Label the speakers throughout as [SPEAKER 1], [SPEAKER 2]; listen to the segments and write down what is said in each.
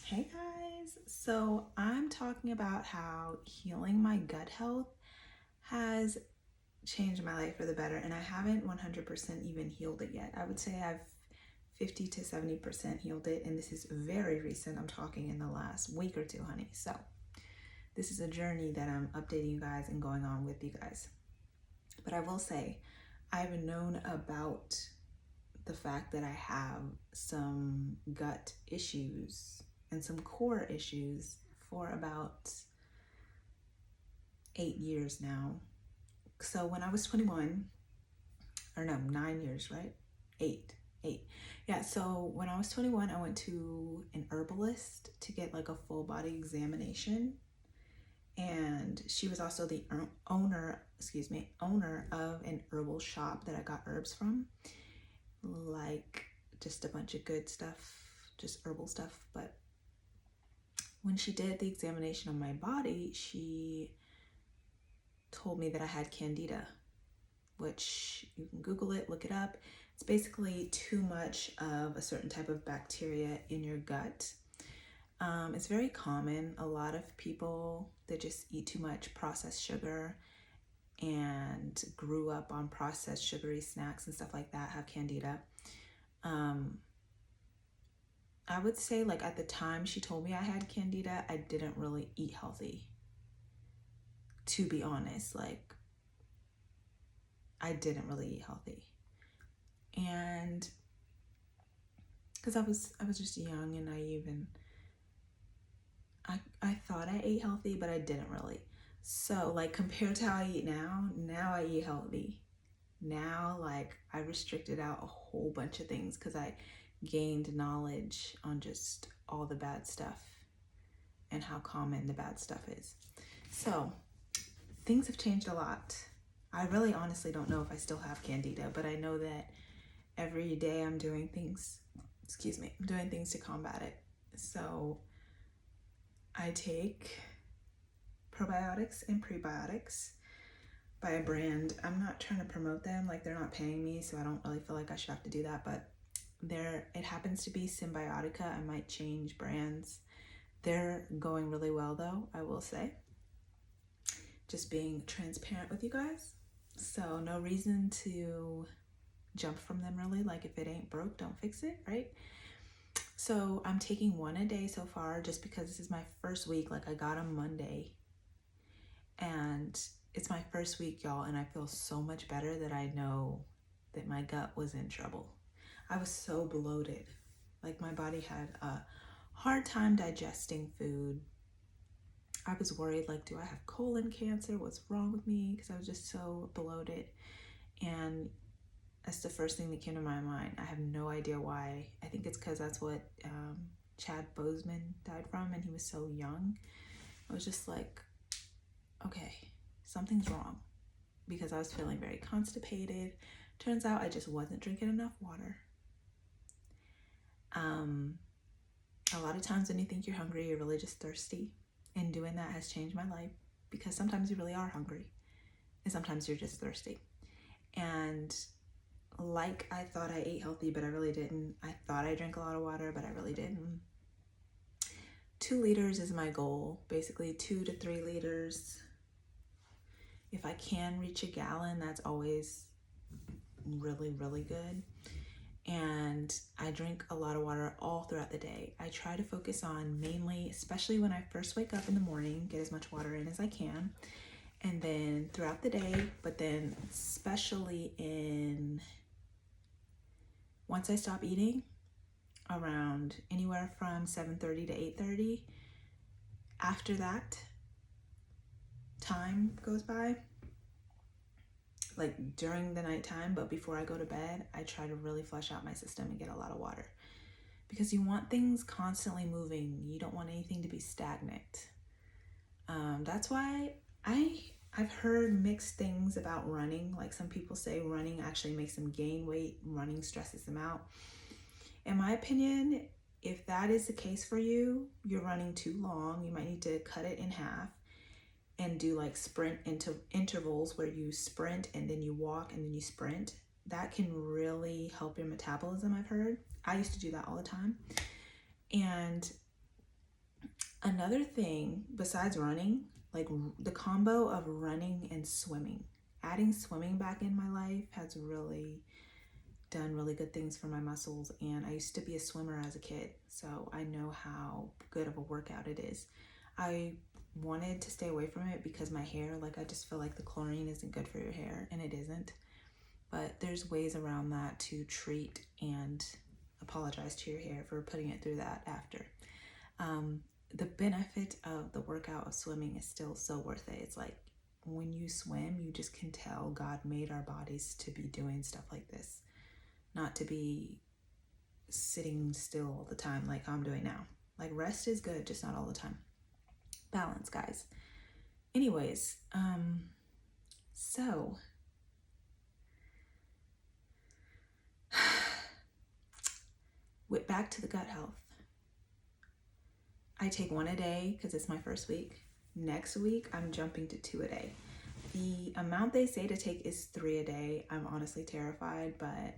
[SPEAKER 1] Hey guys, so I'm talking about how healing my gut health has changed my life for the better, and I haven't 100% even healed it yet. I would say I've 50 to 70% healed it, and this is very recent. I'm talking in the last week or two, honey. So this is a journey that I'm updating you guys and going on with you guys. But I will say, I've known about the fact that I have some gut issues and some core issues for about 8 years now. So when I was 21, or no, 9 years, right? Eight. Yeah, so when I was 21, I went to an herbalist to get like a full body examination. And she was also the owner of an herbal shop that I got herbs from. Like just a bunch of good stuff, just herbal stuff. But when she did the examination on my body, she told me that I had Candida, which you can Google it, look it up. It's basically too much of a certain type of bacteria in your gut. It's very common. A lot of people that just eat too much processed sugar and grew up on processed sugary snacks and stuff like that have Candida. I would say, like, at the time she told me I had Candida, I didn't really eat healthy. To be honest, like, I didn't really eat healthy. And because I was just young and naive, and I thought I ate healthy, but I didn't really. So, like, compared to how I eat now I eat healthy. Now, like, I restricted out a whole bunch of things because I gained knowledge on just all the bad stuff and how common the bad stuff is. So things have changed a lot. I really honestly don't know if I still have Candida, but I know that every day I'm doing things to combat it. So I take probiotics and prebiotics by a brand. I'm not trying to promote them, like, they're not paying me, so I don't really feel like I should have to do that, but it happens to be Symbiotica. I might change brands. They're going really well though, I will say. Just being transparent with you guys. So no reason to jump from them really. Like, if it ain't broke, don't fix it, right? So I'm taking one a day so far just because this is my first week. Like, I got them Monday and it's my first week, y'all, and I feel so much better that I know that my gut was in trouble. I was so bloated. Like, my body had a hard time digesting food. I was worried, like, do I have colon cancer? What's wrong with me? Because I was just so bloated. And that's the first thing that came to my mind. I have no idea why. I think it's because that's what Chad Boseman died from, and he was so young. I was just like, okay, something's wrong, because I was feeling very constipated. Turns out I just wasn't drinking enough water. A lot of times when you think you're hungry, you're really just thirsty. And doing that has changed my life, because sometimes you really are hungry and sometimes you're just thirsty. And like, I thought I ate healthy, but I really didn't. I thought I drank a lot of water, but I really didn't. 2 liters is my goal, basically 2 to 3 liters. If I can reach a gallon, that's always really, really good. And I drink a lot of water all throughout the day. I try to focus on mainly, especially when I first wake up in the morning, get as much water in as I can. And then throughout the day, but then especially once I stop eating, around anywhere from 7:30 to 8:30. After that time goes by, like during the nighttime, but before I go to bed, I try to really flush out my system and get a lot of water, because you want things constantly moving. You don't want anything to be stagnant. That's why I've heard mixed things about running. Like, some people say running actually makes them gain weight, running stresses them out. In my opinion, if that is the case for you, you're running too long. You might need to cut it in half and do like sprint intervals where you sprint and then you walk and then you sprint. That can really help your metabolism, I've heard. I used to do that all the time. And Another thing besides running, like the combo of running and swimming, adding swimming back in my life has really done really good things for my muscles. And I used to be a swimmer as a kid, so I know how good of a workout it is. I wanted to stay away from it because my hair, like, I just feel like the chlorine isn't good for your hair, and it isn't. But there's ways around that to treat and apologize to your hair for putting it through that after. The benefit of the workout of swimming is still so worth it. It's like when you swim, you just can tell God made our bodies to be doing stuff like this, not to be sitting still all the time like I'm doing now. Like, rest is good, just not all the time. Balance, guys. Anyways, so back to the gut health. I take 1 a day because it's my first week. Next week, I'm jumping to 2 a day. The amount they say to take is 3 a day. I'm honestly terrified, but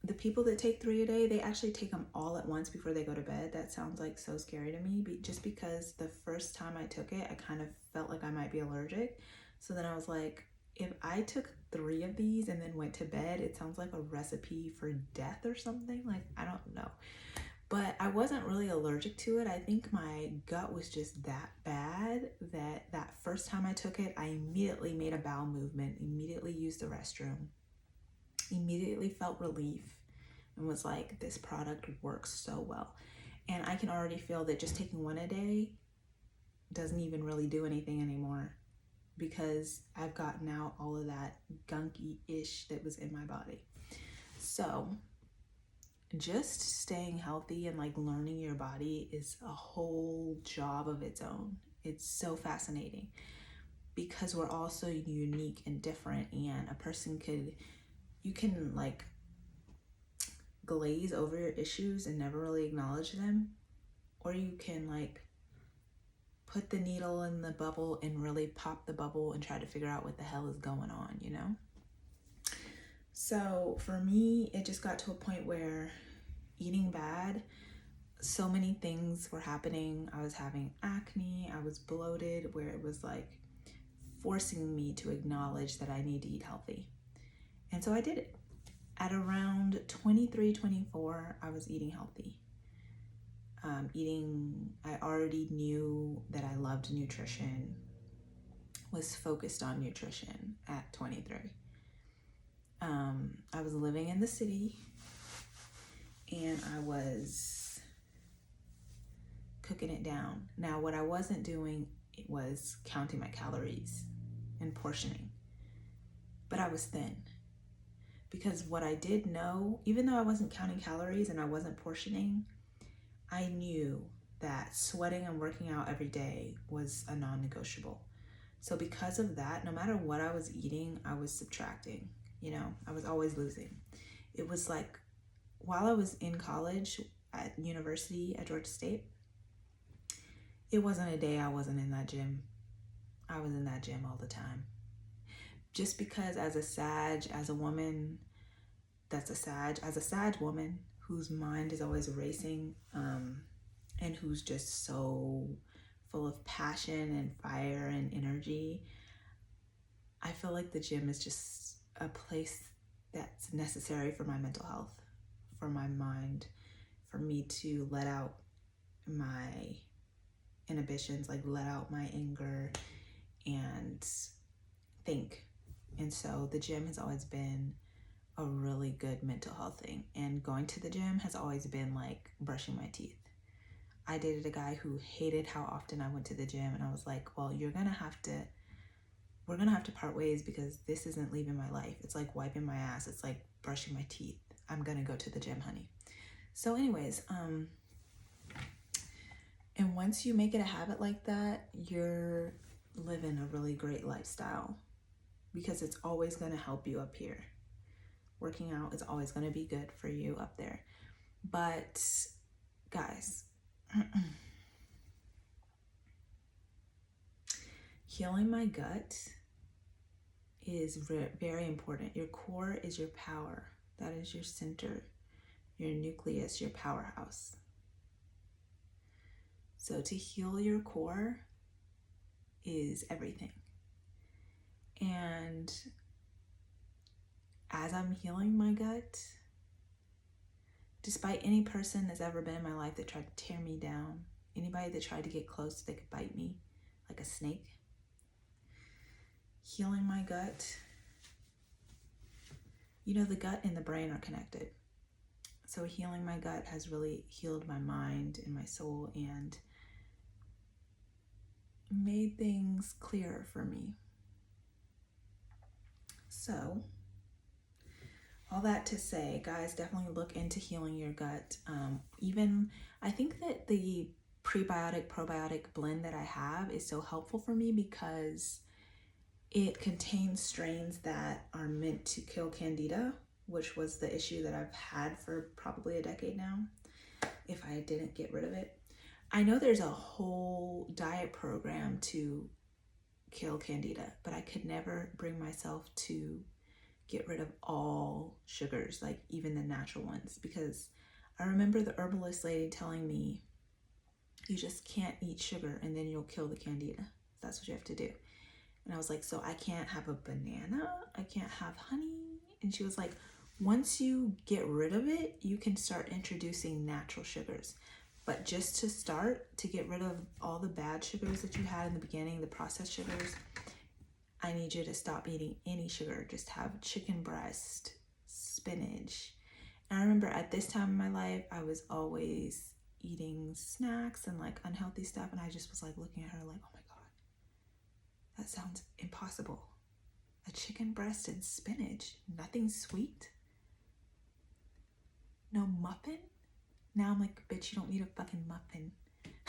[SPEAKER 1] the people that take 3 a day, they actually take them all at once before they go to bed. That sounds like so scary to me, just because the first time I took it, I kind of felt like I might be allergic. So then I was like, if I took 3 of these and then went to bed, it sounds like a recipe for death or something. Like, I don't know. But I wasn't really allergic to it. I think my gut was just that bad that first time I took it, I immediately made a bowel movement, immediately used the restroom, immediately felt relief, and was like, this product works so well. And I can already feel that just taking 1 a day doesn't even really do anything anymore, because I've gotten out all of that gunky-ish that was in my body. So just staying healthy and like learning your body is a whole job of its own. It's so fascinating because we're all so unique and different, and you can like glaze over your issues and never really acknowledge them, or you can like put the needle in the bubble and really pop the bubble and try to figure out what the hell is going on, you know? So for me, it just got to a point where eating bad, so many things were happening. I was having acne, I was bloated, where it was like forcing me to acknowledge that I need to eat healthy. And so I did it. At around 23, 24, I was eating healthy. I already knew that I loved nutrition, was focused on nutrition at 23. I was living in the city, and I was cooking it down. Now, what I wasn't doing was counting my calories and portioning, but I was thin. Because what I did know, even though I wasn't counting calories and I wasn't portioning, I knew that sweating and working out every day was a non-negotiable. So because of that, no matter what I was eating, I was subtracting, I was always losing. It was like, while I was in college at university at Georgia State, it wasn't a day I wasn't in that gym. I was in that gym all the time. Just because as a woman as a Sag woman whose mind is always racing, and who's just so full of passion and fire and energy, I feel like the gym is just a place that's necessary for my mental health, for my mind, for me to let out my inhibitions, like let out my anger and think. And so the gym has always been a really good mental health thing. And going to the gym has always been like brushing my teeth. I dated a guy who hated how often I went to the gym, and I was like, well, we're gonna have to part ways, because this isn't leaving my life. It's like wiping my ass. It's like brushing my teeth. I'm gonna go to the gym, honey. So anyways, and once you make it a habit like that, you're living a really great lifestyle, because it's always gonna help you up here. Working out is always gonna be good for you up there. But guys, healing my gut is very important. Your core is your power. That is your center, your nucleus, your powerhouse. So to heal your core is everything. And as I'm healing my gut, despite any person that's ever been in my life that tried to tear me down, anybody that tried to get close, they could bite me like a snake. Healing my gut. You know, the gut and the brain are connected. So healing my gut has really healed my mind and my soul and made things clearer for me. So, all that to say, guys, definitely look into healing your gut. Even, I think that the prebiotic probiotic blend that I have is so helpful for me because it contains strains that are meant to kill Candida, which was the issue that I've had for probably a decade now, if I didn't get rid of it. I know there's a whole diet program to kill Candida, but I could never bring myself to get rid of all sugars, like even the natural ones, because I remember the herbalist lady telling me, you just can't eat sugar and then you'll kill the Candida. That's what you have to do. And I was like, so I can't have a banana? I can't have honey? And she was like, once you get rid of it, you can start introducing natural sugars. But just to start, to get rid of all the bad sugars that you had in the beginning, the processed sugars, I need you to stop eating any sugar. Just have chicken breast, spinach. And I remember at this time in my life, I was always eating snacks and like unhealthy stuff. And I just was like looking at her like, oh my God, that sounds impossible. A chicken breast and spinach, nothing sweet? No muffin? Now I'm like, bitch, you don't need a fucking muffin.